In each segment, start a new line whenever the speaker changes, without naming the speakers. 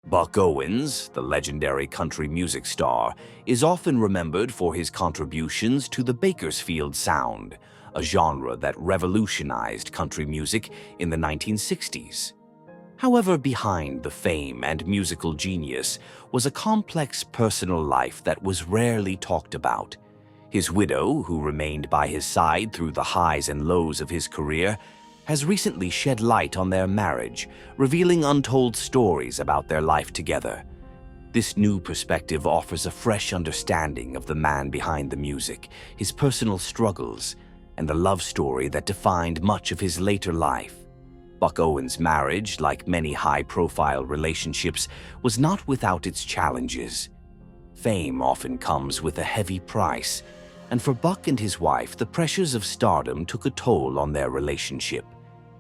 Buck Owens, the legendary country music star, is often remembered for his contributions to the Bakersfield sound, a genre that revolutionized country music in the 1960s. However, behind the fame and musical genius was a complex personal life that was rarely talked about. His widow, who remained by his side through the highs and lows of his career, has recently shed light on their marriage, revealing untold stories about their life together. This new perspective offers a fresh understanding of the man behind the music, his personal struggles, and the love story that defined much of his later life. Buck Owens' marriage, like many high-profile relationships, was not without its challenges. Fame often comes with a heavy price, and for Buck and his wife, the pressures of stardom took a toll on their relationship.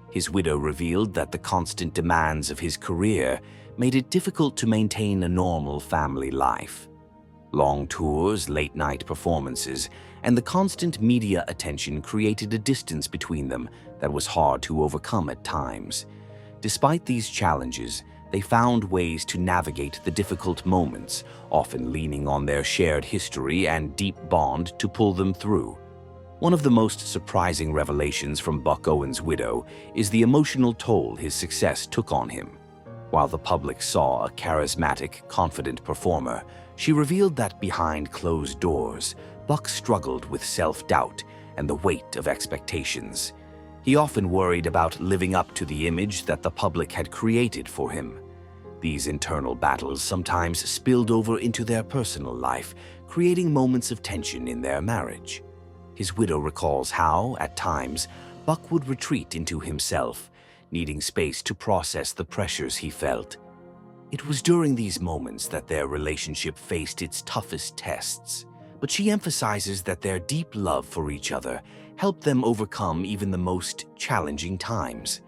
His widow revealed that the constant demands of his career made it difficult to maintain a normal family life. Long tours, late-night performances, and the constant media attention created a distance between them that was hard to overcome at times. Despite these challenges, they found ways to navigate the difficult moments, often leaning on their shared history and deep bond to pull them through. One of the most surprising revelations from Buck Owens' widow is the emotional toll his success took on him. While the public saw a charismatic, confident performer, she revealed that behind closed doors, Buck struggled with self-doubt and the weight of expectations. He often worried about living up to the image that the public had created for him. These internal battles sometimes spilled over into their personal life, creating moments of tension in their marriage. His widow recalls how, at times, Buck would retreat into himself, needing space to process the pressures he felt. It was during these moments that their relationship faced its toughest tests, but she emphasizes that their deep love for each other helped them overcome even the most challenging times.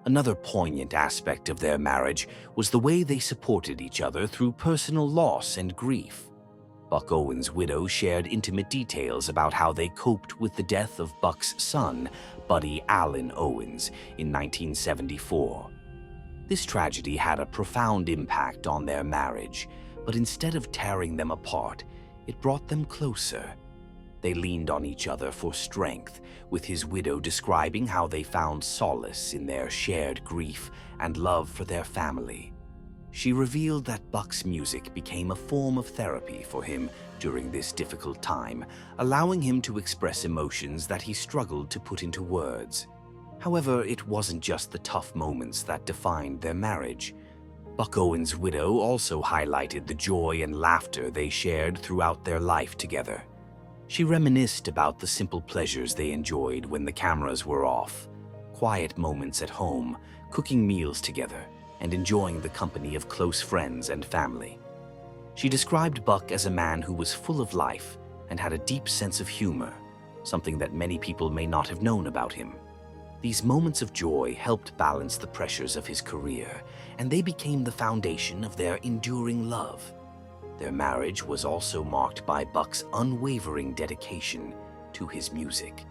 Another poignant aspect of their marriage was the way they supported each other through personal loss and grief. Buck Owens' widow shared intimate details about how they coped with the death of Buck's son, Buddy Allen Owens, in 1974. This tragedy had a profound impact on their marriage, but instead of tearing them apart, it brought them closer. They leaned on each other for strength, with his widow describing how they found solace in their shared grief and love for their family. She revealed that Buck's music became a form of therapy for him during this difficult time, allowing him to express emotions that he struggled to put into words. However, it wasn't just the tough moments that defined their marriage. Buck Owens' widow also highlighted the joy and laughter they shared throughout their life together. She reminisced about the simple pleasures they enjoyed when the cameras were off, quiet moments at home, cooking meals together, and enjoying the company of close friends and family. She described Buck as a man who was full of life and had a deep sense of humor, something that many people may not have known about him. These moments of joy helped balance the pressures of his career, and they became the foundation of their enduring love. Their marriage was also marked by Buck's unwavering dedication to his music.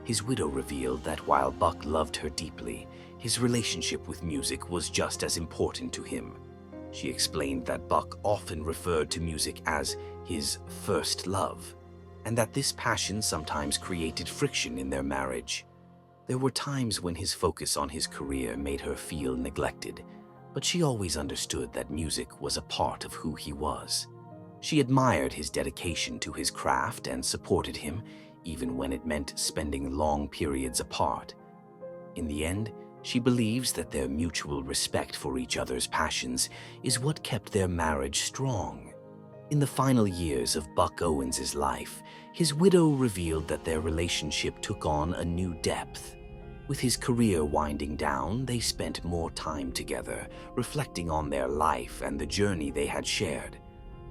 His widow revealed that while Buck loved her deeply, his relationship with music was just as important to him. She explained that Buck often referred to music as his first love, and that this passion sometimes created friction in their marriage. There were times when his focus on his career made her feel neglected, but she always understood that music was a part of who he was. She admired his dedication to his craft and supported him, even when it meant spending long periods apart. In the end, she believes that their mutual respect for each other's passions is what kept their marriage strong. In the final years of Buck Owens' life, his widow revealed that their relationship took on a new depth. With his career winding down, they spent more time together, reflecting on their life and the journey they had shared.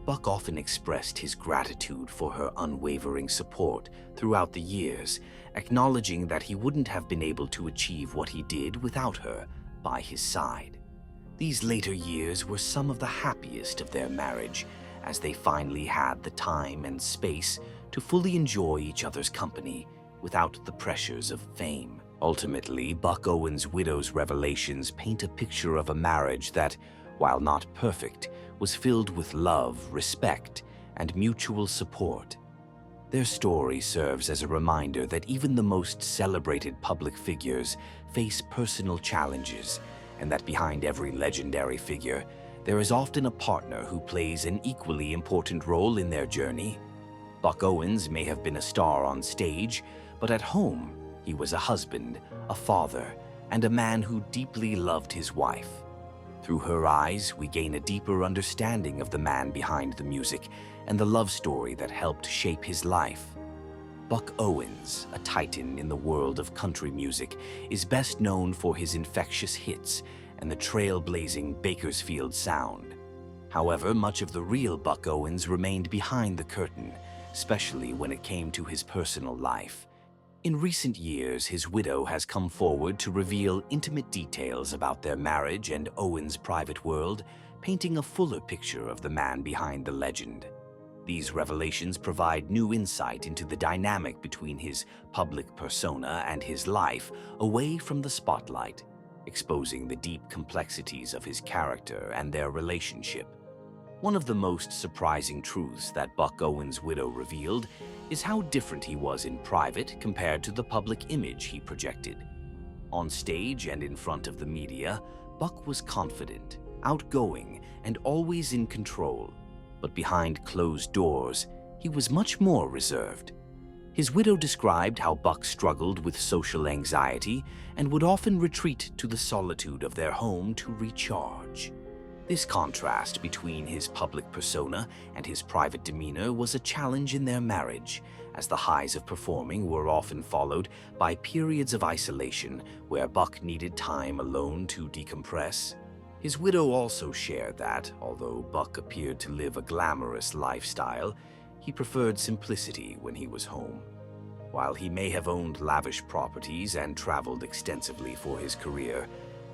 Buck often expressed his gratitude for her unwavering support throughout the years, acknowledging that he wouldn't have been able to achieve what he did without her by his side. These later years were some of the happiest of their marriage, as they finally had the time and space to fully enjoy each other's company without the pressures of fame. Ultimately, Buck Owens' widow's revelations paint a picture of a marriage that, while not perfect, was filled with love, respect, and mutual support. Their story serves as a reminder that even the most celebrated public figures face personal challenges, and that behind every legendary figure, there is often a partner who plays an equally important role in their journey. Buck Owens may have been a star on stage, but at home, he was a husband, a father, and a man who deeply loved his wife. Through her eyes, we gain a deeper understanding of the man behind the music and the love story that helped shape his life. Buck Owens, a titan in the world of country music, is best known for his infectious hits and the trailblazing Bakersfield sound. However, much of the real Buck Owens remained behind the curtain, especially when it came to his personal life. In recent years, his widow has come forward to reveal intimate details about their marriage and Owens' private world, painting a fuller picture of the man behind the legend. These revelations provide new insight into the dynamic between his public persona and his life away from the spotlight, exposing the deep complexities of his character and their relationship. One of the most surprising truths that Buck Owens' widow revealed is how different he was in private compared to the public image he projected. On stage and in front of the media, Buck was confident, outgoing, and always in control. But behind closed doors, he was much more reserved. His widow described how Buck struggled with social anxiety and would often retreat to the solitude of their home to recharge. This contrast between his public persona and his private demeanor was a challenge in their marriage, as the highs of performing were often followed by periods of isolation where Buck needed time alone to decompress. His widow also shared that, although Buck appeared to live a glamorous lifestyle, he preferred simplicity when he was home. While he may have owned lavish properties and traveled extensively for his career,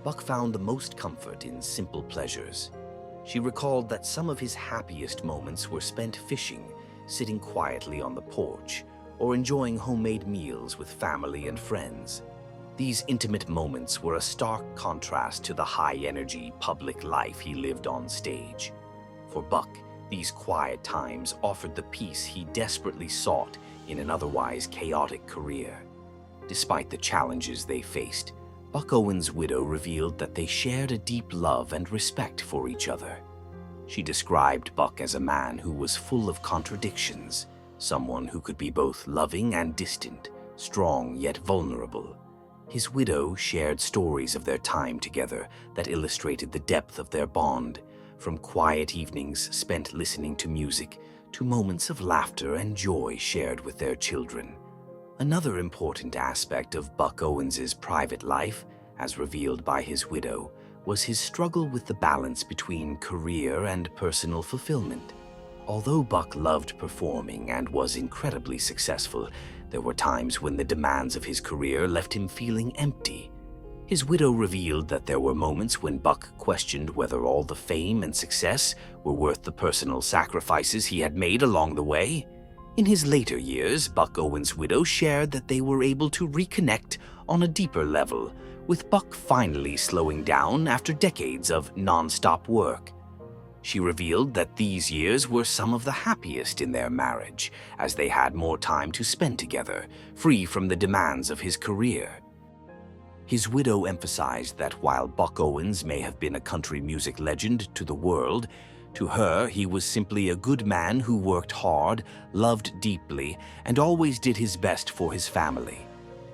Buck found the most comfort in simple pleasures. She recalled that some of his happiest moments were spent fishing, sitting quietly on the porch, or enjoying homemade meals with family and friends. These intimate moments were a stark contrast to the high-energy public life he lived on stage. For Buck, these quiet times offered the peace he desperately sought in an otherwise chaotic career. Despite the challenges they faced, Buck Owens' widow revealed that they shared a deep love and respect for each other. She described Buck as a man who was full of contradictions, someone who could be both loving and distant, strong yet vulnerable. His widow shared stories of their time together that illustrated the depth of their bond, from quiet evenings spent listening to music to moments of laughter and joy shared with their children. Another important aspect of Buck Owens' private life, as revealed by his widow, was his struggle with the balance between career and personal fulfillment. Although Buck loved performing and was incredibly successful, there were times when the demands of his career left him feeling empty. His widow revealed that there were moments when Buck questioned whether all the fame and success were worth the personal sacrifices he had made along the way. In his later years, Buck Owens' widow shared that they were able to reconnect on a deeper level, with Buck finally slowing down after decades of non-stop work. She revealed that these years were some of the happiest in their marriage, as they had more time to spend together, free from the demands of his career. His widow emphasized that while Buck Owens may have been a country music legend to the world, to her, he was simply a good man who worked hard, loved deeply, and always did his best for his family.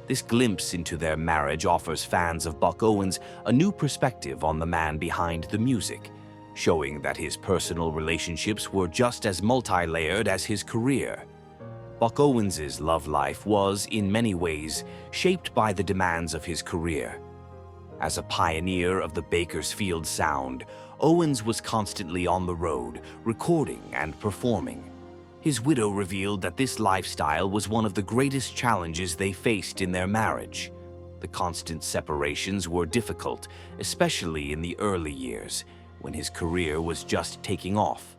This glimpse into their marriage offers fans of Buck Owens a new perspective on the man behind the music, showing that his personal relationships were just as multi-layered as his career. Buck Owens' love life was, in many ways, shaped by the demands of his career. As a pioneer of the Bakersfield sound, Owens was constantly on the road, recording and performing. His widow revealed that this lifestyle was one of the greatest challenges they faced in their marriage. The constant separations were difficult, especially in the early years, when his career was just taking off.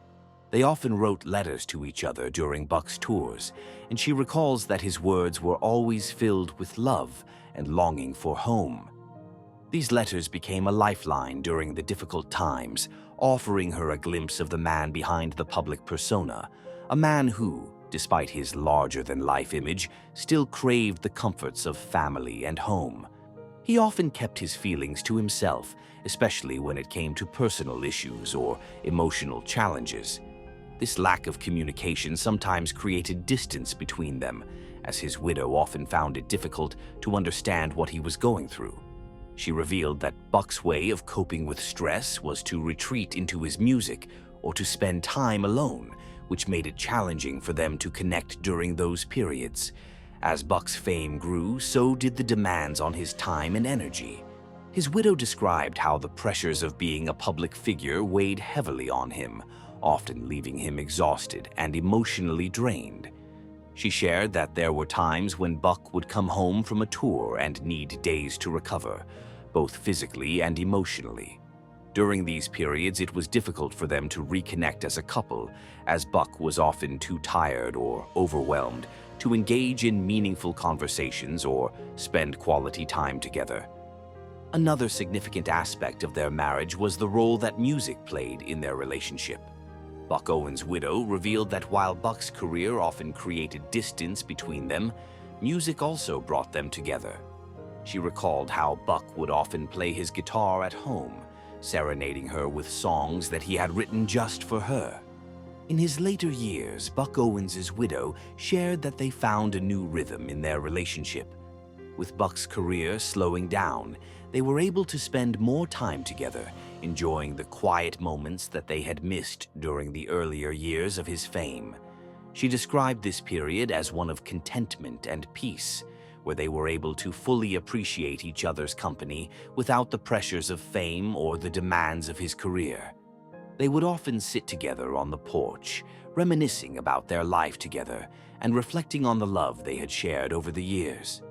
They often wrote letters to each other during Buck's tours, and she recalls that his words were always filled with love and longing for home. These letters became a lifeline during the difficult times, offering her a glimpse of the man behind the public persona, a man who, despite his larger-than-life image, still craved the comforts of family and home. He often kept his feelings to himself, especially when it came to personal issues or emotional challenges. This lack of communication sometimes created distance between them, as his widow often found it difficult to understand what he was going through. She revealed that Buck's way of coping with stress was to retreat into his music or to spend time alone, which made it challenging for them to connect during those periods. As Buck's fame grew, so did the demands on his time and energy. His widow described how the pressures of being a public figure weighed heavily on him, often leaving him exhausted and emotionally drained. She shared that there were times when Buck would come home from a tour and need days to recover, both physically and emotionally. During these periods, it was difficult for them to reconnect as a couple, as Buck was often too tired or overwhelmed to engage in meaningful conversations or spend quality time together. Another significant aspect of their marriage was the role that music played in their relationship. Buck Owens' widow revealed that while Buck's career often created distance between them, music also brought them together. She recalled how Buck would often play his guitar at home, serenading her with songs that he had written just for her. In his later years, Buck Owens' widow shared that they found a new rhythm in their relationship. With Buck's career slowing down, they were able to spend more time together, enjoying the quiet moments that they had missed during the earlier years of his fame. She described this period as one of contentment and peace, where they were able to fully appreciate each other's company without the pressures of fame or the demands of his career. They would often sit together on the porch, reminiscing about their life together and reflecting on the love they had shared over the years.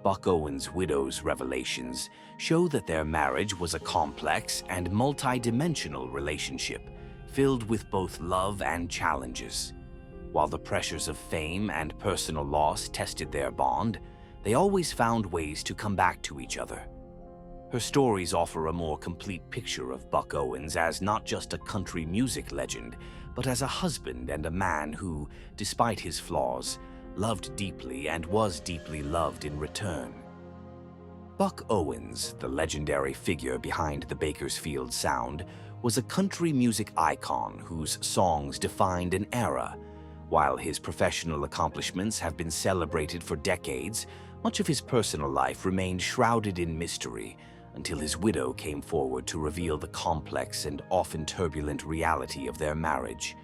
Buck Owens' widow's revelations show that their marriage was a complex and multi-dimensional relationship, filled with both love and challenges. While the pressures of fame and personal loss tested their bond, they always found ways to come back to each other. Her stories offer a more complete picture of Buck Owens as not just a country music legend, but as a husband and a man who, despite his flaws, loved deeply and was deeply loved in return. Buck Owens, the legendary figure behind the Bakersfield sound, was a country music icon whose songs defined an era. While his professional accomplishments have been celebrated for decades, much of his personal life remained shrouded in mystery until his widow came forward to reveal the complex and often turbulent reality of their marriage.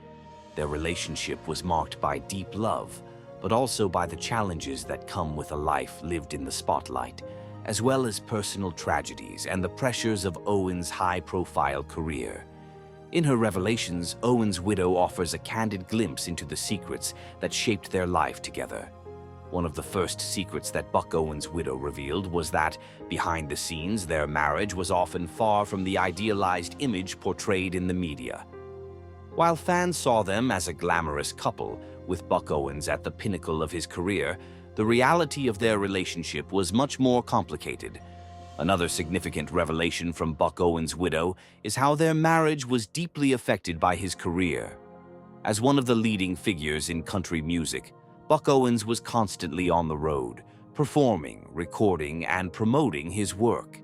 Their relationship was marked by deep love, but also by the challenges that come with a life lived in the spotlight, as well as personal tragedies and the pressures of Owens' high-profile career. In her revelations, Owens' widow offers a candid glimpse into the secrets that shaped their life together. One of the first secrets that Buck Owens' widow revealed was that, behind the scenes, their marriage was often far from the idealized image portrayed in the media. While fans saw them as a glamorous couple, with Buck Owens at the pinnacle of his career, the reality of their relationship was much more complicated. Another significant revelation from Buck Owens' widow is how their marriage was deeply affected by his career. As one of the leading figures in country music, Buck Owens was constantly on the road, performing, recording, and promoting his work.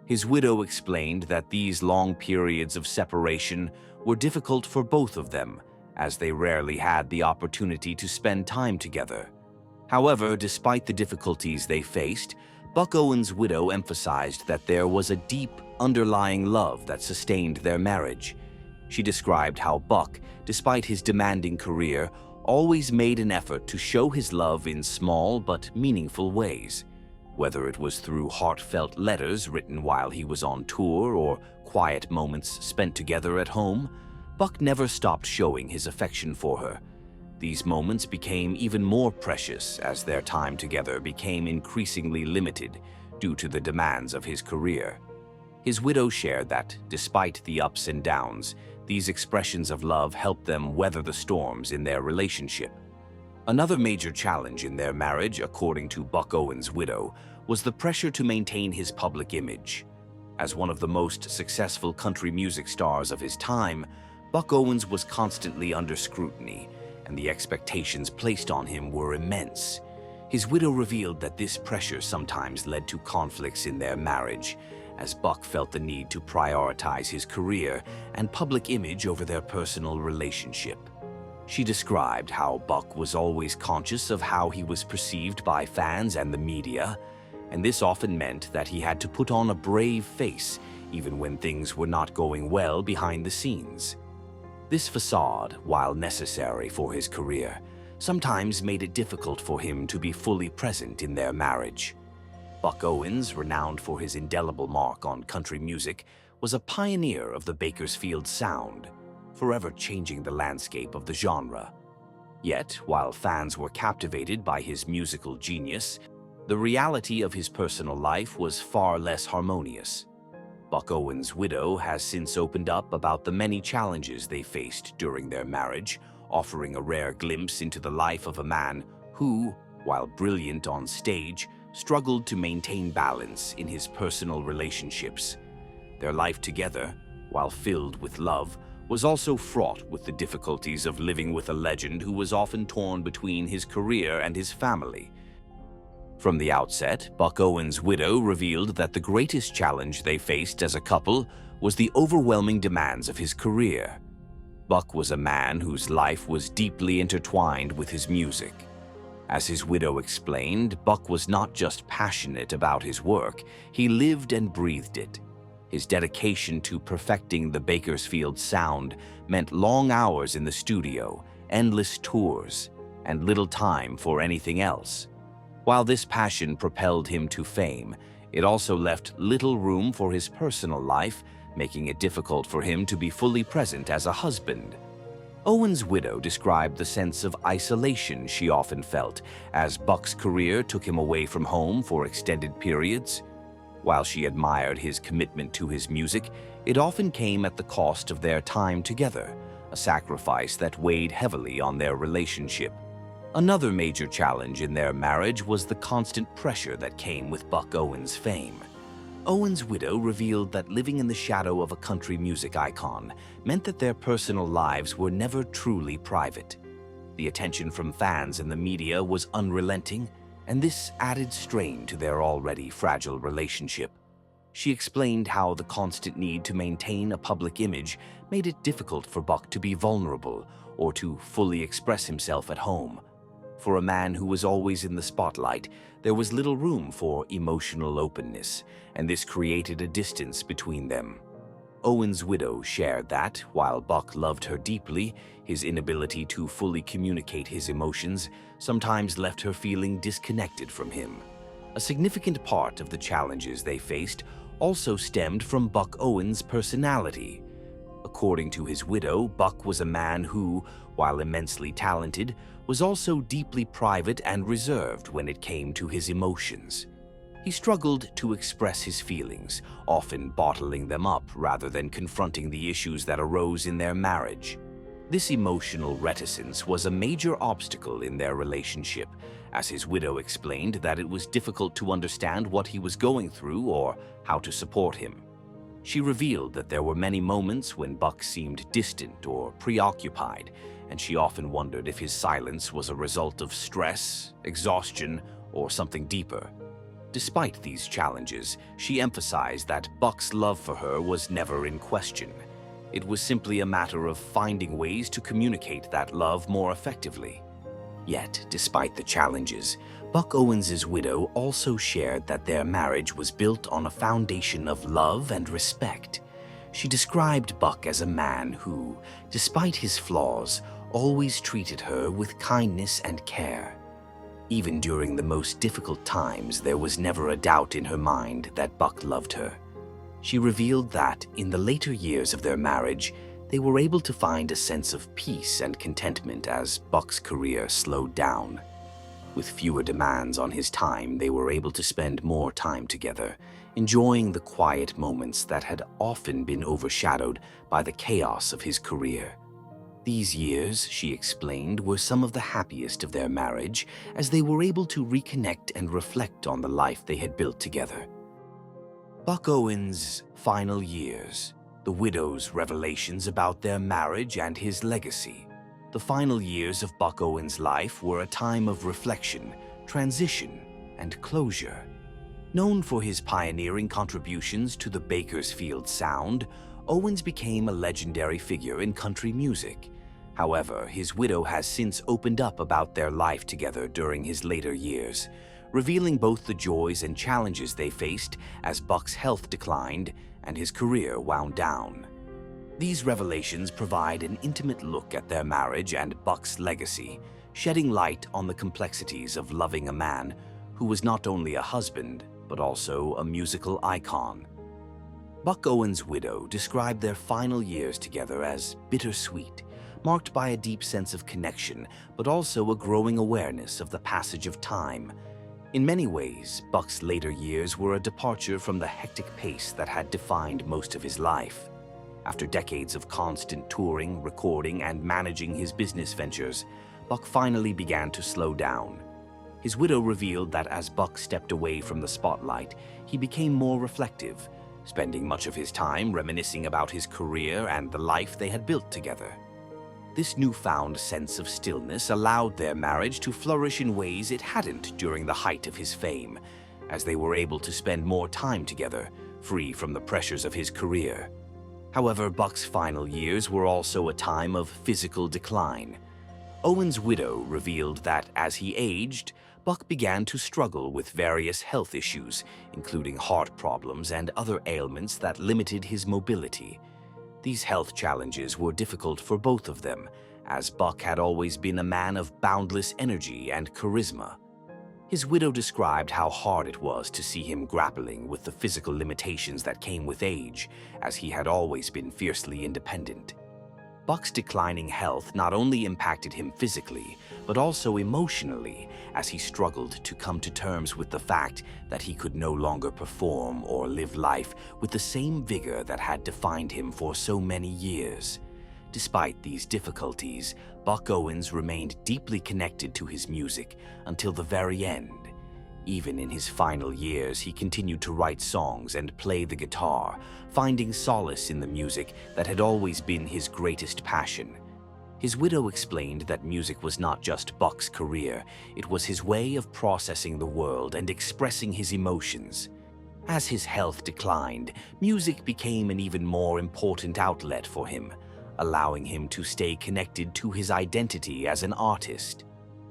His widow explained that these long periods of separation were difficult for both of them, as they rarely had the opportunity to spend time together. However, despite the difficulties they faced, Buck Owens' widow emphasized that there was a deep, underlying love that sustained their marriage. She described how Buck, despite his demanding career, always made an effort to show his love in small but meaningful ways. Whether it was through heartfelt letters written while he was on tour or quiet moments spent together at home, Buck never stopped showing his affection for her. These moments became even more precious as their time together became increasingly limited due to the demands of his career. His widow shared that, despite the ups and downs, these expressions of love helped them weather the storms in their relationship. Another major challenge in their marriage, according to Buck Owens' widow, was the pressure to maintain his public image. As one of the most successful country music stars of his time, Buck Owens was constantly under scrutiny, and the expectations placed on him were immense. His widow revealed that this pressure sometimes led to conflicts in their marriage, as Buck felt the need to prioritize his career and public image over their personal relationship. She described how Buck was always conscious of how he was perceived by fans and the media, and this often meant that he had to put on a brave face even when things were not going well behind the scenes. This facade, while necessary for his career, sometimes made it difficult for him to be fully present in their marriage. Buck Owens, renowned for his indelible mark on country music, was a pioneer of the Bakersfield sound, forever changing the landscape of the genre. Yet, while fans were captivated by his musical genius, the reality of his personal life was far less harmonious. Buck Owens' widow has since opened up about the many challenges they faced during their marriage, offering a rare glimpse into the life of a man who, while brilliant on stage, struggled to maintain balance in his personal relationships. Their life together, while filled with love, was also fraught with the difficulties of living with a legend who was often torn between his career and his family. From the outset, Buck Owens' widow revealed that the greatest challenge they faced as a couple was the overwhelming demands of his career. Buck was a man whose life was deeply intertwined with his music. As his widow explained, Buck was not just passionate about his work, he lived and breathed it. His dedication to perfecting the Bakersfield sound meant long hours in the studio, endless tours, and little time for anything else. While this passion propelled him to fame, it also left little room for his personal life, making it difficult for him to be fully present as a husband. Owens' widow described the sense of isolation she often felt as Buck's career took him away from home for extended periods. While she admired his commitment to his music, it often came at the cost of their time together, a sacrifice that weighed heavily on their relationship. Another major challenge in their marriage was the constant pressure that came with Buck Owens' fame. Owens' widow revealed that living in the shadow of a country music icon meant that their personal lives were never truly private. The attention from fans and the media was unrelenting, and this added strain to their already fragile relationship. She explained how the constant need to maintain a public image made it difficult for Buck to be vulnerable or to fully express himself at home. For a man who was always in the spotlight, there was little room for emotional openness, and this created a distance between them. Owens' widow shared that, while Buck loved her deeply, his inability to fully communicate his emotions sometimes left her feeling disconnected from him. A significant part of the challenges they faced also stemmed from Buck Owens' personality. According to his widow, Buck was a man who, while immensely talented, was also deeply private and reserved when it came to his emotions. He struggled to express his feelings, often bottling them up rather than confronting the issues that arose in their marriage. This emotional reticence was a major obstacle in their relationship, as his widow explained that it was difficult to understand what he was going through or how to support him. She revealed that there were many moments when Buck seemed distant or preoccupied, and she often wondered if his silence was a result of stress, exhaustion, or something deeper. Despite these challenges, she emphasized that Buck's love for her was never in question. It was simply a matter of finding ways to communicate that love more effectively. Yet, despite the challenges, Buck Owens' widow also shared that their marriage was built on a foundation of love and respect. She described Buck as a man who, despite his flaws, always treated her with kindness and care. Even during the most difficult times, there was never a doubt in her mind that Buck loved her. She revealed that, in the later years of their marriage, they were able to find a sense of peace and contentment as Buck's career slowed down. With fewer demands on his time, they were able to spend more time together, enjoying the quiet moments that had often been overshadowed by the chaos of his career. These years, she explained, were some of the happiest of their marriage as they were able to reconnect and reflect on the life they had built together. Buck Owens' final years, the widow's revelations about their marriage and his legacy. The final years of Buck Owens' life were a time of reflection, transition, and closure. Known for his pioneering contributions to the Bakersfield sound, Owens became a legendary figure in country music. However, his widow has since opened up about their life together during his later years, revealing both the joys and challenges they faced as Buck's health declined and his career wound down. These revelations provide an intimate look at their marriage and Buck's legacy, shedding light on the complexities of loving a man who was not only a husband, but also a musical icon. Buck Owens' widow described their final years together as bittersweet, marked by a deep sense of connection, but also a growing awareness of the passage of time. In many ways, Buck's later years were a departure from the hectic pace that had defined most of his life. After decades of constant touring, recording, and managing his business ventures, Buck finally began to slow down. His widow revealed that as Buck stepped away from the spotlight, he became more reflective, spending much of his time reminiscing about his career and the life they had built together. This newfound sense of stillness allowed their marriage to flourish in ways it hadn't during the height of his fame, as they were able to spend more time together, free from the pressures of his career. However, Buck's final years were also a time of physical decline. Owens' widow revealed that as he aged, Buck began to struggle with various health issues, including heart problems and other ailments that limited his mobility. These health challenges were difficult for both of them, as Buck had always been a man of boundless energy and charisma. His widow described how hard it was to see him grappling with the physical limitations that came with age, as he had always been fiercely independent. Buck's declining health not only impacted him physically, but also emotionally, as he struggled to come to terms with the fact that he could no longer perform or live life with the same vigor that had defined him for so many years. Despite these difficulties, Buck Owens remained deeply connected to his music until the very end. Even in his final years, he continued to write songs and play the guitar, finding solace in the music that had always been his greatest passion. His widow explained that music was not just Buck's career, it was his way of processing the world and expressing his emotions. As his health declined, music became an even more important outlet for him, allowing him to stay connected to his identity as an artist.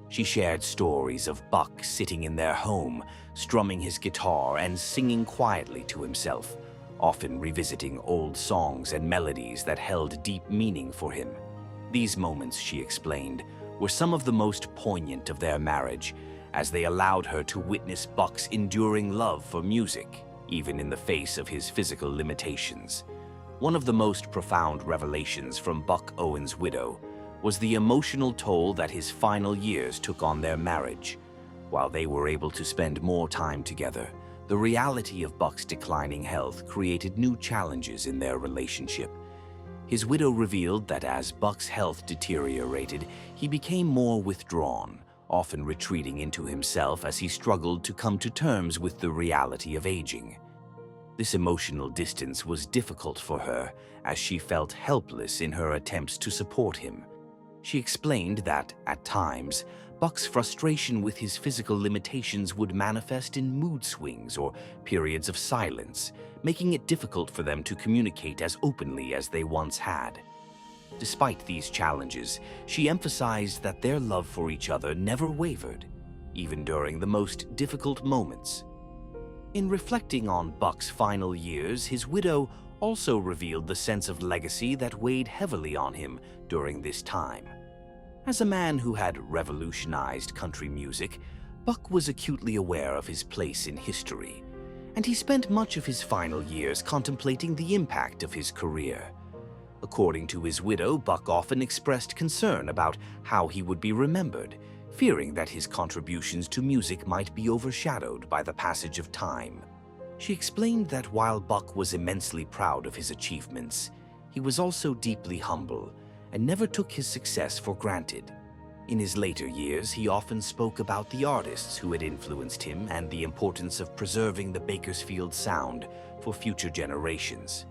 She shared stories of Buck sitting in their home, strumming his guitar and singing quietly to himself, often revisiting old songs and melodies that held deep meaning for him. These moments, she explained, were some of the most poignant of their marriage, as they allowed her to witness Buck's enduring love for music, even in the face of his physical limitations. One of the most profound revelations from Buck Owens' widow was the emotional toll that his final years took on their marriage. While they were able to spend more time together, the reality of Buck's declining health created new challenges in their relationship. His widow revealed that as Buck's health deteriorated, he became more withdrawn, often retreating into himself as he struggled to come to terms with the reality of aging. This emotional distance was difficult for her, as she felt helpless in her attempts to support him. She explained that, at times, Buck's frustration with his physical limitations would manifest in mood swings or periods of silence, making it difficult for them to communicate as openly as they once had. Despite these challenges, she emphasized that their love for each other never wavered, even during the most difficult moments. In reflecting on Buck's final years, his widow also revealed the sense of legacy that weighed heavily on him during this time. As a man who had revolutionized country music, Buck was acutely aware of his place in history, and he spent much of his final years contemplating the impact of his career. According to his widow, Buck often expressed concern about how he would be remembered, fearing that his contributions to music might be overshadowed by the passage of time. She explained that while Buck was immensely proud of his achievements, he was also deeply humble, and never took his success for granted. In his later years, he often spoke about the artists who had influenced him and the importance of preserving the Bakersfield sound for future generations.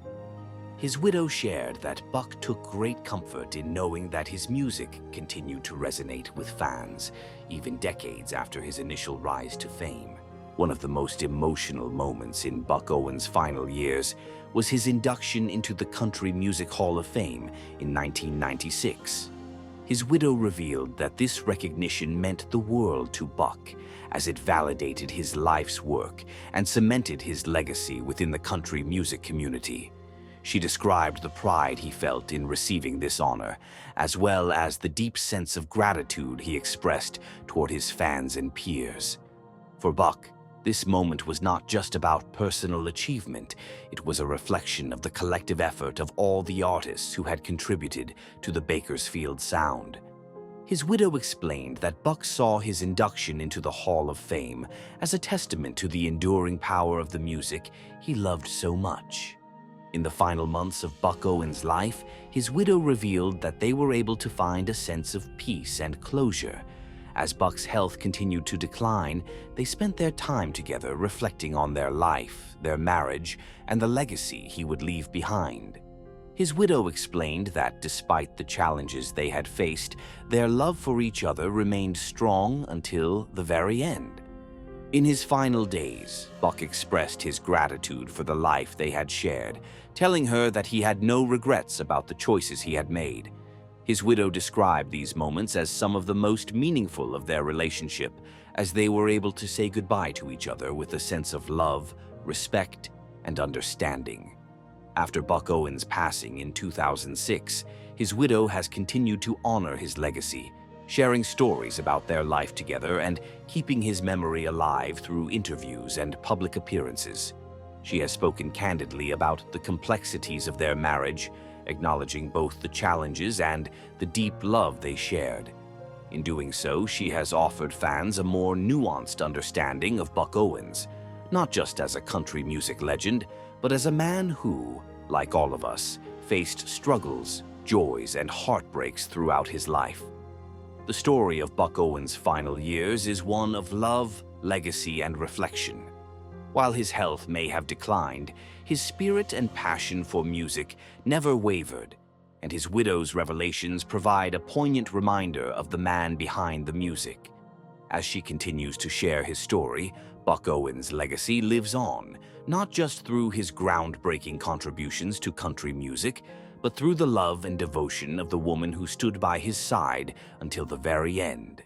His widow shared that Buck took great comfort in knowing that his music continued to resonate with fans, even decades after his initial rise to fame. One of the most emotional moments in Buck Owens' final years was his induction into the Country Music Hall of Fame in 1996. His widow revealed that this recognition meant the world to Buck, as it validated his life's work and cemented his legacy within the country music community. She described the pride he felt in receiving this honor, as well as the deep sense of gratitude he expressed toward his fans and peers. For Buck, this moment was not just about personal achievement, it was a reflection of the collective effort of all the artists who had contributed to the Bakersfield sound. His widow explained that Buck saw his induction into the Hall of Fame as a testament to the enduring power of the music he loved so much. In the final months of Buck Owens' life, his widow revealed that they were able to find a sense of peace and closure. As Buck's health continued to decline, they spent their time together reflecting on their life, their marriage, and the legacy he would leave behind. His widow explained that despite the challenges they had faced, their love for each other remained strong until the very end. In his final days, Buck expressed his gratitude for the life they had shared, telling her that he had no regrets about the choices he had made. His widow described these moments as some of the most meaningful of their relationship, as they were able to say goodbye to each other with a sense of love, respect, and understanding. After Buck Owens' passing in 2006, his widow has continued to honor his legacy, sharing stories about their life together and keeping his memory alive through interviews and public appearances. She has spoken candidly about the complexities of their marriage, acknowledging both the challenges and the deep love they shared. In doing so, she has offered fans a more nuanced understanding of Buck Owens, not just as a country music legend, but as a man who, like all of us, faced struggles, joys, and heartbreaks throughout his life. The story of Buck Owens' final years is one of love, legacy, and reflection. While his health may have declined, his spirit and passion for music never wavered, and his widow's revelations provide a poignant reminder of the man behind the music. As she continues to share his story, Buck Owens' legacy lives on, not just through his groundbreaking contributions to country music, but through the love and devotion of the woman who stood by his side until the very end.